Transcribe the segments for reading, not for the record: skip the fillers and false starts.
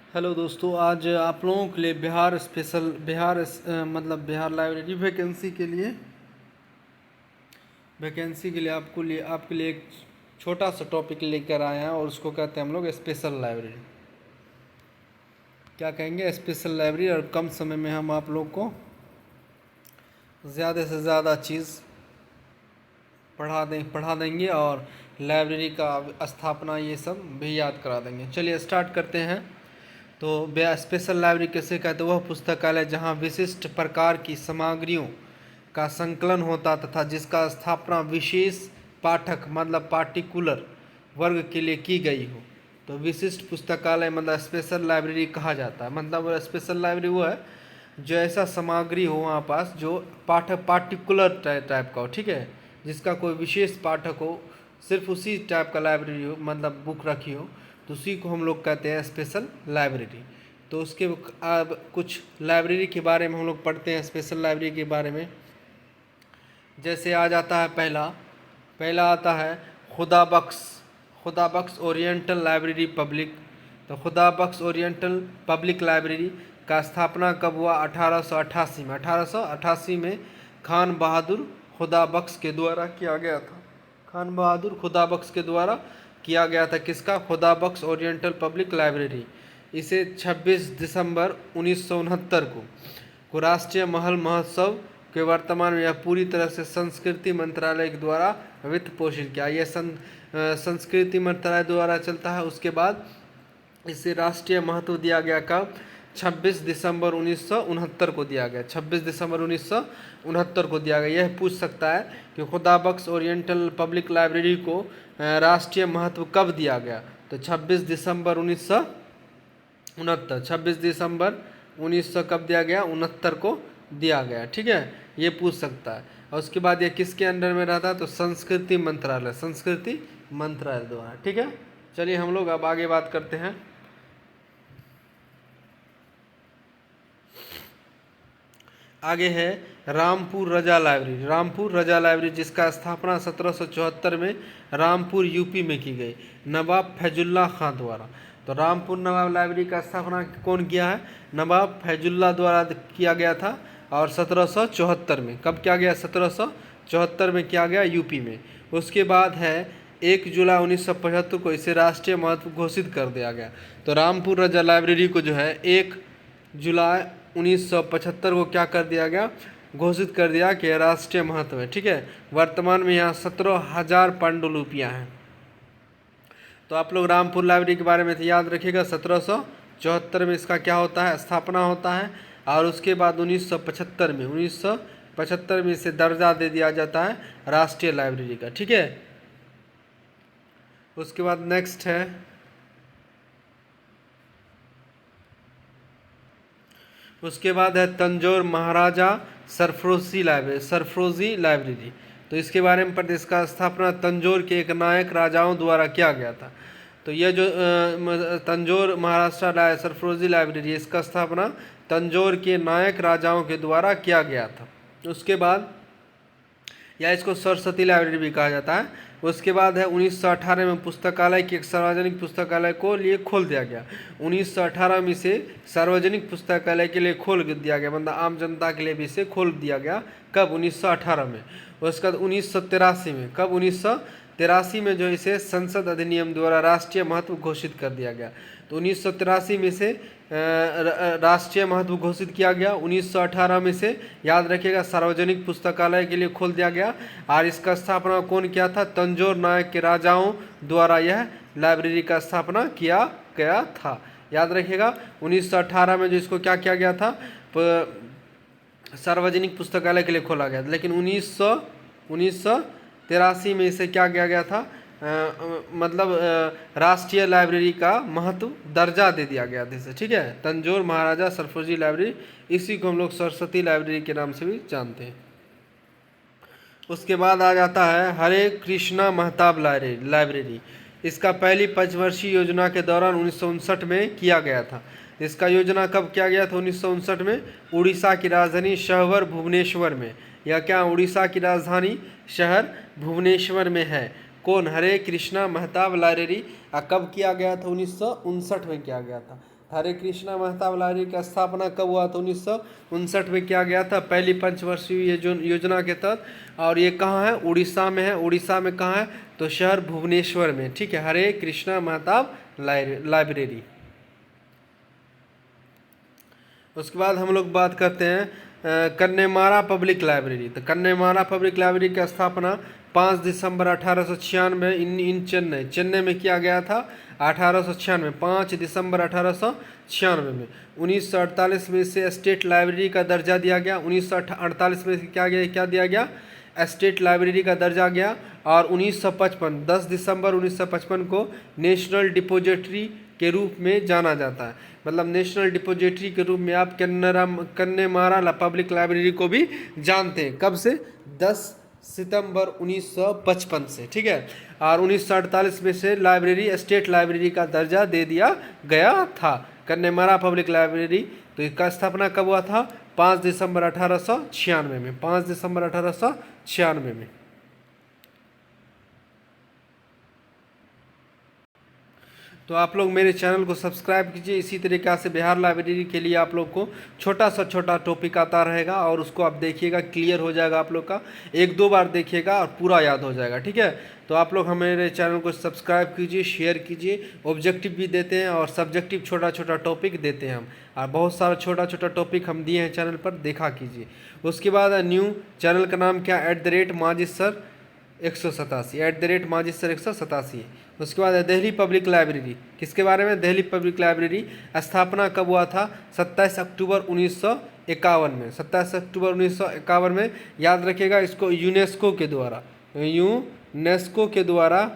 Hello दोस्तों, आज आप लोगों के लिए Bihar special Bihar library vacancy के लिए आपके लिए एक छोटा सा टॉपिक लेकर आए हैं और उसको कहते हैं हम लोग स्पेशल लाइब्रेरी। क्या कहेंगे? Special library. और कम समय में हम आप लोग को ज़्यादा से ज़्यादा चीज़ पढ़ा देंगे और लाइब्रेरी का स्थापना ये सब भी याद करा देंगे। चलिए स्टार्ट करते हैं। तो स्पेशल लाइब्रेरी कैसे कहते हैं? वह पुस्तकालय जहां विशिष्ट प्रकार की सामग्रियों का संकलन होता तथा जिसका स्थापना विशेष पाठक मतलब पार्टिकुलर वर्ग के लिए की गई हो, तो विशिष्ट पुस्तकालय मतलब स्पेशल लाइब्रेरी कहा जाता है। मतलब स्पेशल लाइब्रेरी वो है जो ऐसा सामग्री हो वहाँ पास जो पार्टिकुलर टाइप का हो, ठीक है, जिसका कोई विशेष पाठक हो, सिर्फ उसी टाइप का लाइब्रेरी हो, मतलब बुक रखी हो, तो उसी को हम लोग कहते हैं स्पेशल लाइब्रेरी। तो उसके अब कुछ लाइब्रेरी के बारे में हम लोग पढ़ते हैं, स्पेशल लाइब्रेरी के बारे में। जैसे आ जाता है पहला आता है खुदा बख्श ओरिएंटल लाइब्रेरी पब्लिक। तो खुदा बख्श ओरिएंटल पब्लिक लाइब्रेरी का स्थापना कब हुआ? 1888 में। 1888 में खान बहादुर खुदा बख्श के द्वारा किया गया था। खान बहादुर खुदा बख्श के द्वारा किया गया था। किसका? खुदा बख्श ओरिएंटल पब्लिक लाइब्रेरी। इसे 26 दिसंबर 1969 को राष्ट्रीय महल महोत्सव के वर्तमान में यह पूरी तरह से संस्कृति मंत्रालय के द्वारा वित्त पोषित किया। यह संस्कृति मंत्रालय द्वारा चलता है। उसके बाद इसे राष्ट्रीय महत्व दिया गया कब? 26 दिसंबर 1969 को दिया गया। 26 दिसंबर 1969 को दिया गया। यह पूछ सकता है कि खुदा बख्श ओरिएंटल पब्लिक लाइब्रेरी को राष्ट्रीय महत्व कब दिया गया? तो 26 दिसंबर 1969। 26 दिसंबर 1900 कब दिया गया? 69 को दिया गया, ठीक है, ये पूछ सकता है। और उसके बाद ये किसके अंडर में रहता है? तो संस्कृति मंत्रालय द्वारा, ठीक है। चलिए हम लोग अब आगे बात करते हैं। आगे है रामपुर रजा लाइब्रेरी जिसका स्थापना 1774 में रामपुर यूपी में की गई नवाब फैजुल्ला खां द्वारा। तो रामपुर नवाब लाइब्रेरी का स्थापना कौन किया है? नवाब फैजुल्ला द्वारा किया गया था। और 1774 में कब किया गया? 1774 में किया गया यूपी में। उसके बाद है 1 जुलाई 1975 को इसे राष्ट्रीय महत्व घोषित कर दिया गया। तो रामपुर रजा लाइब्रेरी को जो है 1 जुलाई 1975 को क्या कर दिया गया? घोषित कर दिया कि राष्ट्रीय महत्व है, ठीक है। वर्तमान में यहाँ 17,000 पांडुलिपियाँ हैं। तो आप लोग रामपुर लाइब्रेरी के बारे में तो याद रखिएगा। 1774 में इसका क्या होता है? स्थापना होता है। और उसके बाद 1975 में इसे दर्जा दे दिया जाता है राष्ट्रीय लाइब्रेरी का, ठीक है। उसके बाद नेक्स्ट है तंजौर महाराजा सरफरोशी लाइब्रेरी। तो इसके बारे में पढ़ते। इसका स्थापना तंजौर के एक नायक राजाओं द्वारा किया गया था। तो यह जो तंजौर महाराष्ट्र सरफरोशी लाइब्रेरी, इसका स्थापना तंजौर के नायक राजाओं के द्वारा किया गया था। उसके बाद या इसको सरस्वती लाइब्रेरी भी कहा जाता है। उसके बाद है 1918 में पुस्तकालय के एक सार्वजनिक पुस्तकालय को लिए खोल दिया गया। 1918 में इसे सार्वजनिक पुस्तकालय के लिए खोल दिया गया, मतलब आम जनता के लिए भी इसे खोल दिया गया। कब? 1918 में। उसके बाद 1983 में। कब? 1983 में जो इसे संसद अधिनियम द्वारा राष्ट्रीय महत्व घोषित कर दिया गया। तो 1983 में इसे राष्ट्रीय महत्व घोषित किया गया। 1918 में से याद रखिएगा सार्वजनिक पुस्तकालय के लिए खोल दिया गया। और इसका स्थापना कौन किया था? तंजौर नायक के राजाओं द्वारा यह लाइब्रेरी का स्थापना किया गया था। याद रखिएगा 1918 में जो इसको क्या किया गया था? सार्वजनिक पुस्तकालय के लिए खोला गया था। लेकिन 1983 में इसे क्या किया गया था? मतलब राष्ट्रीय लाइब्रेरी का महत्व दर्जा दे दिया गया था इसे, ठीक है। तंजौर महाराजा सरफरोशी लाइब्रेरी, इसी को हम लोग सरस्वती लाइब्रेरी के नाम से भी जानते हैं। उसके बाद आ जाता है हरे कृष्णा महताब लाइब्रेरी। इसका पहली पंचवर्षीय योजना के दौरान 1959 में किया गया था। इसका योजना कब किया गया था? 1959 में। उड़ीसा की राजधानी शहर भुवनेश्वर में। यह क्या? उड़ीसा की राजधानी शहर भुवनेश्वर में है। कौन? हरे कृष्णा महताब लाइब्रेरी। कब किया गया था? 1959 में किया गया था। हरे कृष्णा महताब लाइब्रेरी का स्थापना कब हुआ था? 1959 में किया गया था, पहली पंचवर्षीय योजना के तहत। और ये कहाँ है? उड़ीसा में है। उड़ीसा में कहाँ है? तो शहर भुवनेश्वर में। ठीक है, हरे कृष्णा महताब लाइब्रेरी। उसके बाद हम लोग बात करते हैं कन्नेमारा पब्लिक लाइब्रेरी। तो कन्नेमारा पब्लिक लाइब्रेरी की स्थापना 5 दिसंबर 1896 इन चेन्नई में किया गया था। 1896, 5 दिसंबर 1896 में। 1948 में इसे स्टेट लाइब्रेरी का दर्जा दिया गया। 1948 में क्या दिया गया? स्टेट लाइब्रेरी का दर्जा गया। और 1955, 10 दिसंबर 1955 को नेशनल डिपोजिटरी के रूप में जाना जाता है। मतलब नेशनल डिपोजिटरी के रूप में आप कन्नेमारा पब्लिक लाइब्रेरी को भी जानते हैं। कब से? 10 सितंबर 1955 से। ठीक है, और 1948 में से लाइब्रेरी स्टेट लाइब्रेरी का दर्जा दे दिया गया था, कन्नेमारा पब्लिक लाइब्रेरी। तो इसका स्थापना कब हुआ था? 5 दिसंबर 1896 में। 5 दिसंबर 1896 में। तो आप लोग मेरे चैनल को सब्सक्राइब कीजिए। इसी तरीक़ा से बिहार लाइब्रेरी के लिए आप लोग को छोटा टॉपिक आता रहेगा और उसको आप देखिएगा, क्लियर हो जाएगा आप लोग का। 1-2 बार देखिएगा और पूरा याद हो जाएगा। ठीक है, तो आप लोग हमारे चैनल को सब्सक्राइब कीजिए, शेयर कीजिए। ऑब्जेक्टिव भी देते हैं और सब्जेक्टिव छोटा टॉपिक देते हैं हम, और बहुत सारा छोटा टॉपिक हम दिए हैं चैनल पर, देखा कीजिए। उसके बाद न्यू चैनल का नाम क्या? @Majid sir 187, @Majid sir 187। उसके बाद दिल्ली पब्लिक लाइब्रेरी, किसके बारे में? दिल्ली पब्लिक लाइब्रेरी स्थापना कब हुआ था? 27 अक्टूबर 1951 में। 27 अक्टूबर 1951 में। याद रखिएगा, इसको यूनेस्को के द्वारा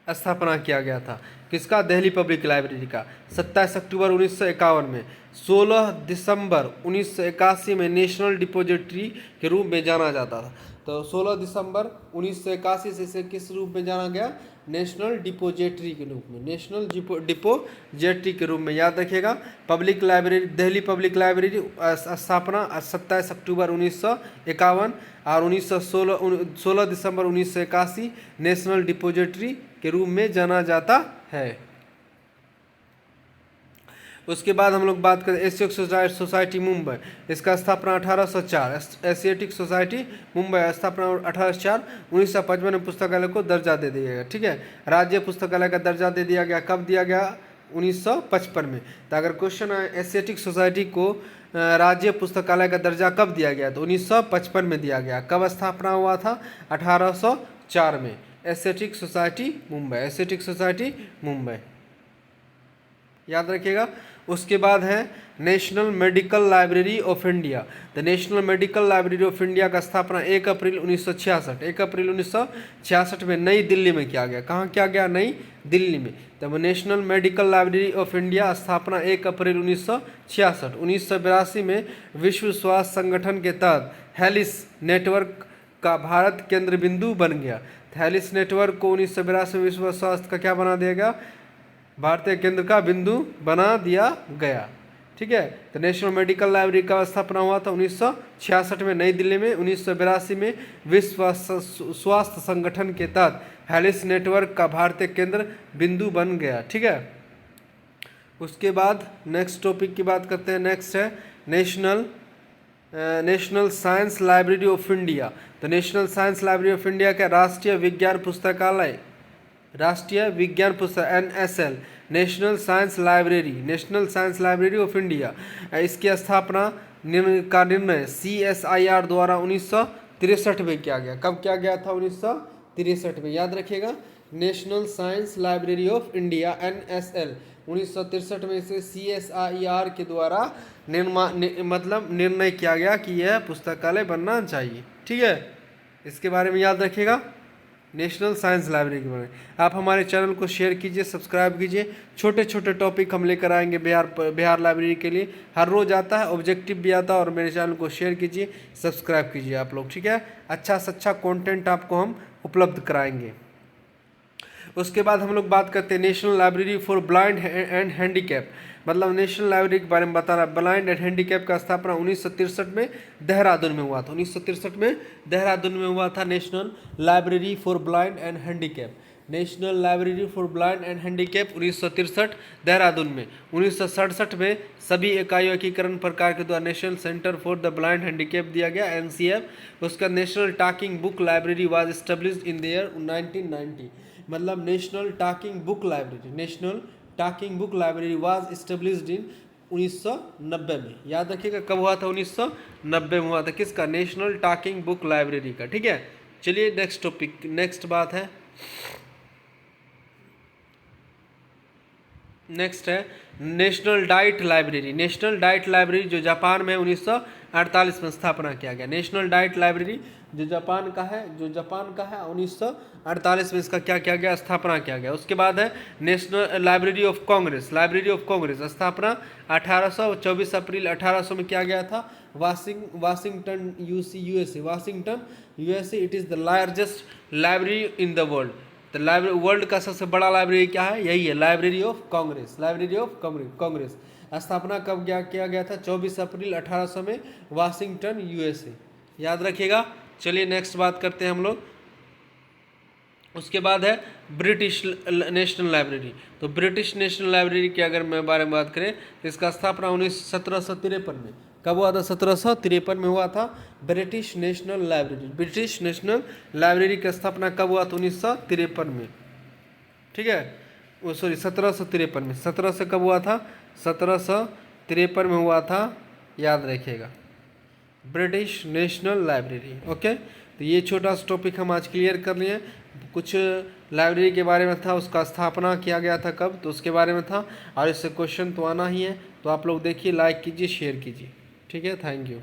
स्थापना किया गया था। किसका? दिल्ली पब्लिक लाइब्रेरी का। 27 अक्टूबर 1951 में। 16 दिसंबर 1981 में नेशनल डिपोजिटरी के रूप में जाना जाता था। तो 16 दिसंबर 1981 से इसे किस रूप में जाना गया? नेशनल डिपोजिटरी के रूप में। नेशनल डिपोजिटरी के रूप में। याद रखिएगा, public library, Delhi public library स्थापना 27 अक्टूबर 1951 और 16 दिसंबर 1981 नेशनल डिपोजिटरी के रूप में जाना जाता है। उसके बाद हम लोग बात करें एशियाटिक सोसाइटी मुंबई। इसका स्थापना 1804। एशियाटिक सोसाइटी मुंबई स्थापना 1804। 1955 में पुस्तकालय को दर्जा दे दिया गया। ठीक है, राज्य पुस्तकालय का दर्जा दे दिया गया। कब दिया गया? 1955 में। तो अगर क्वेश्चन है एशियाटिक सोसाइटी को राज्य पुस्तकालय का दर्जा कब दिया गया? तो 1955 में दिया गया। कब स्थापना हुआ था? 1804 में। Asiatic society Mumbai. याद रखिएगा। उसके बाद है national medical library of India. The national medical library of India का स्थापना 1 अप्रैल 1966। 1 अप्रैल 1966 में नई दिल्ली में किया गया। कहाँ किया गया? नई दिल्ली में। तब national medical library of India स्थापना 1 अप्रैल 1966। 1982 में विश्व स्वास्थ्य संगठन के तहत हेलिस नेटवर्क का भारत केंद्र बिंदु बन गया। हेलिस नेटवर्क को 1982 में विश्व स्वास्थ्य का क्या बना दिया गया? भारतीय केंद्र का बिंदु बना दिया गया। ठीक है, तो नेशनल मेडिकल लाइब्रेरी का स्थापना हुआ था 1966 में नई दिल्ली में। 1982 में विश्व स्वास्थ्य संगठन के तहत हेलिस नेटवर्क का भारतीय केंद्र बिंदु बन गया। ठीक है, उसके बाद नेक्स्ट टॉपिक की बात करते हैं। नेक्स्ट है National Science Library of India. तो National Science Library of India का राष्ट्रीय विज्ञान पुस्तकालय, NSL, National Science Library of India. इसकी स्थापना का निर्णय CSIR द्वारा 1963 में किया गया। कब किया गया था? 1963 में। याद रखिएगा, national Science Library of India NSL 1963 में इसे CSIR के द्वारा निर्णय किया गया कि यह पुस्तकालय बनना चाहिए। ठीक है, इसके बारे में याद रखिएगा, नेशनल साइंस लाइब्रेरी के बारे में। आप हमारे चैनल को शेयर कीजिए, सब्सक्राइब कीजिए। छोटे टॉपिक हम लेकर आएंगे बिहार लाइब्रेरी के लिए। हर रोज़ आता है, ऑब्जेक्टिव भी आता है। और मेरे चैनल को शेयर कीजिए, सब्सक्राइब कीजिए आप लोग। ठीक है, अच्छा से अच्छा कंटेंट आपको हम उपलब्ध कराएंगे। उसके बाद हम लोग बात करते हैं national library for blind and handicap. मतलब नेशनल लाइब्रेरी के बारे में बता रहा है। ब्लाइंड एंड हैंडीकैप का स्थापना 1963 में देहरादून में हुआ था। 1963 में देहरादून में हुआ था national library for blind and handicap. National library for blind and handicap 1963 Dehradun में। 1967 में सभी इकाइयों एकीकरण प्रकार के द्वारा national centre for the blind handicap दिया गया NCF। उसका national talking book library was established in the year 1990। मतलब national talking book library was established in 1990 में। याद रखिएगा कब हुआ था, 1990 में हुआ था। किसका? नेशनल टॉकिंग बुक लाइब्रेरी का। ठीक है, चलिए नेक्स्ट टॉपिक, नेक्स्ट बात है, नेक्स्ट है national diet library. National diet library जो जापान में 1948 में स्थापना किया गया। नेशनल डाइट लाइब्रेरी जो जापान का है 1948 में इसका क्या किया गया? स्थापना किया गया। उसके बाद है नेशनल लाइब्रेरी ऑफ कांग्रेस। स्थापना 24 अप्रैल 1800 में किया गया था। Washington USA। Washington USA। It is the largest library in the world. तो लाइब्रेरी, वर्ल्ड का सबसे बड़ा लाइब्रेरी क्या है? यही है, लाइब्रेरी ऑफ कांग्रेस। कांग्रेस स्थापना कब किया गया था? 24 अप्रैल 1800 में, वाशिंगटन USA। याद रखिएगा। चलिए नेक्स्ट बात करते हैं हम लोग। उसके बाद है ब्रिटिश नेशनल लाइब्रेरी। तो ब्रिटिश नेशनल लाइब्रेरी की अगर मैं बारे में बात करें तो इसका स्थापना 1753 में। कब हुआ था? 1753 में हुआ था British national library. British national library की स्थापना कब हुआ था? 1953 में। ठीक है, वो सॉरी 1753 में। 17 से कब हुआ था? 1753 में हुआ था। याद रखिएगा, ब्रिटिश नेशनल लाइब्रेरी। ओके, तो ये छोटा सा टॉपिक हम आज क्लियर कर लिए। कुछ लाइब्रेरी के बारे में था, उसका स्थापना किया गया था कब, तो उसके बारे में था। और इससे क्वेश्चन तो आना ही है, तो आप लोग देखिए, लाइक कीजिए, शेयर कीजिए। ठीक है, थैंक यू।